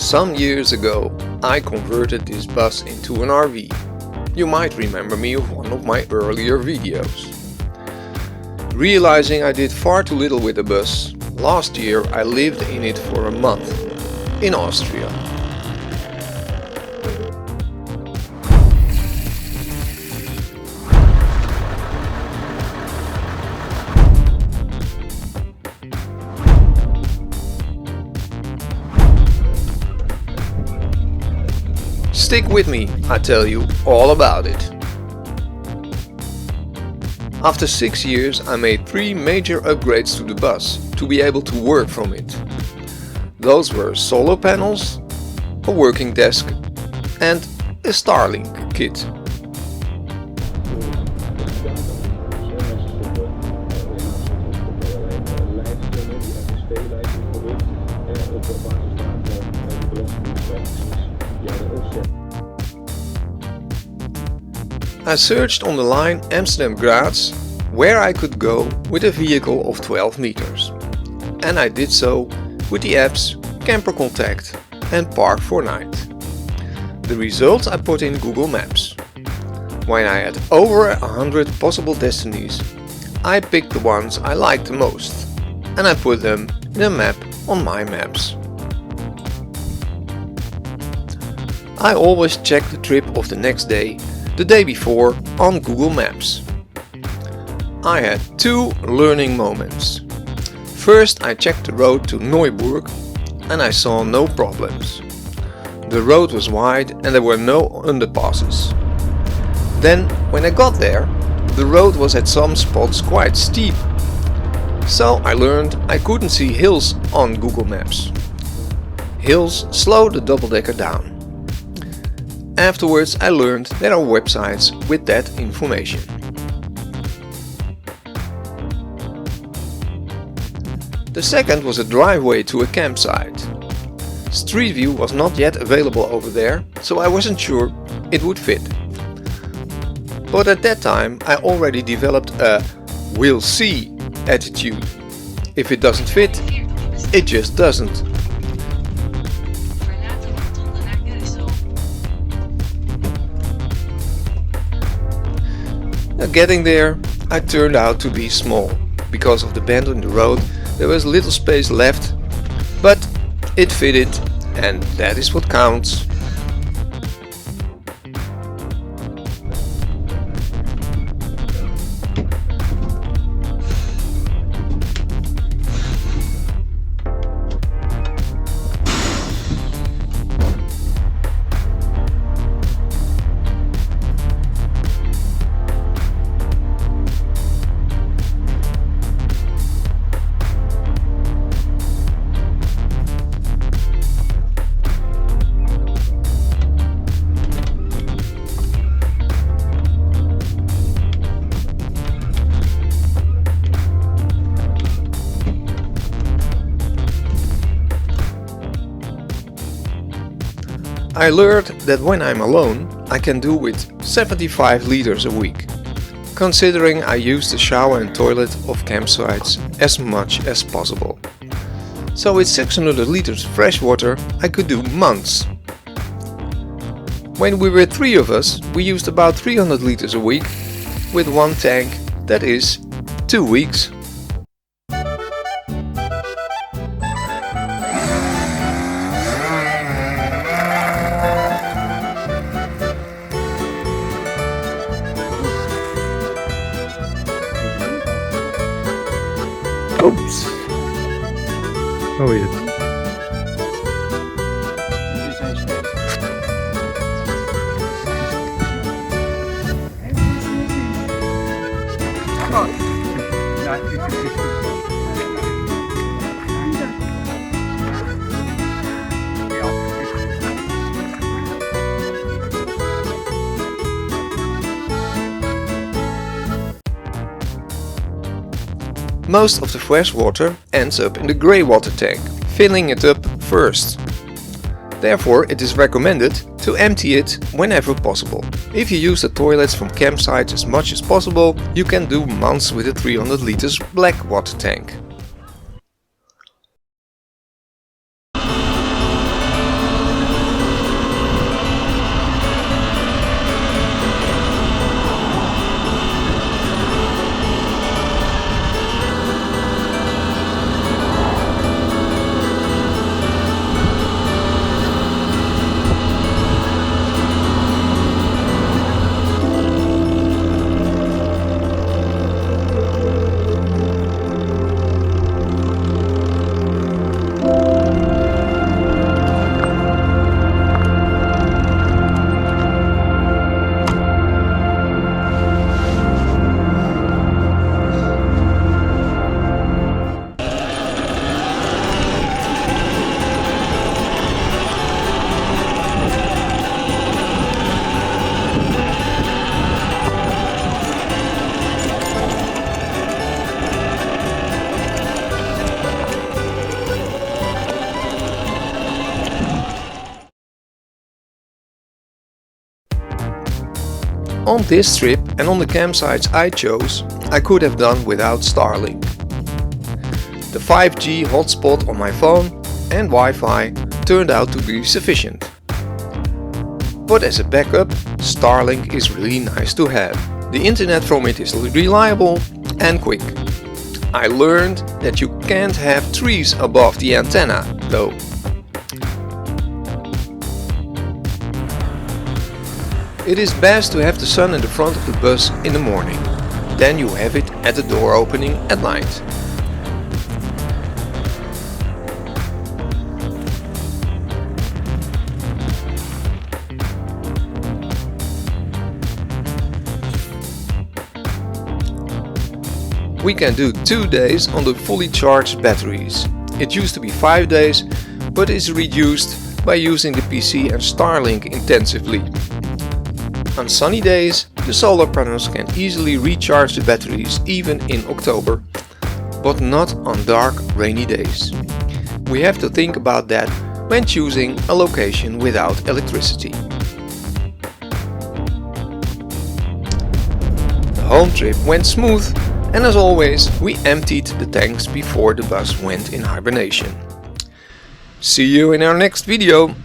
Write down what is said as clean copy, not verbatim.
Some years ago I converted this bus into an RV. You might remember me of one of my earlier videos. Realizing I did far too little with the bus, last year I lived in it for a month, in Austria. Stick with me, I tell you all about it. After 6 years I made 3 major upgrades to the bus to be able to work from it. Those were solar panels, a working desk and a Starlink kit. I searched on the line Amsterdam-Graz where I could go with a vehicle of 12 meters. And I did so with the apps Camper Contact and Park4Night. The results I put in Google Maps. When I had over 100 possible destinies, I picked the ones I liked the most and I put them in a map on my maps. I always check the trip of the next day, the day before, on Google Maps. I had 2 learning moments. First I checked the road to Neuburg and I saw no problems. The road was wide and there were no underpasses. Then when I got there, the road was at some spots quite steep. So I learned I couldn't see hills on Google Maps. Hills slow the double-decker down. Afterwards I learned there are websites with that information. The second was a driveway to a campsite. Street View was not yet available over there, so I wasn't sure it would fit. But at that time I already developed a "we'll see" attitude. If it doesn't fit, it just doesn't. Getting there, I turned out to be small. Because of the bend in the road, there was little space left, but it fitted, and that is what counts. I learned that when I'm alone, I can do with 75 liters a week, considering I use the shower and toilet of campsites as much as possible. So with 600 liters fresh water I could do months. When we were 3 of us, we used about 300 liters a week, with 1 tank, that is 2 weeks. Oops. Oh yes. Most of the fresh water ends up in the grey water tank, filling it up first. Therefore it is recommended to empty it whenever possible. If you use the toilets from campsites as much as possible, you can do months with a 300 liters black water tank. On this trip and on the campsites I chose, I could have done without Starlink. The 5G hotspot on my phone and Wi-Fi turned out to be sufficient. But as a backup, Starlink is really nice to have. The internet from it is reliable and quick. I learned that you can't have trees above the antenna though. It is best to have the sun in the front of the bus in the morning. Then you have it at the door opening at night. We can do 2 days on the fully charged batteries. It used to be 5 days, but is reduced by using the PC and Starlink intensively. On sunny days, the solar panels can easily recharge the batteries even in October, but not on dark, rainy days. We have to think about that when choosing a location without electricity. The home trip went smooth, and as always, we emptied the tanks before the bus went in hibernation. See you in our next video!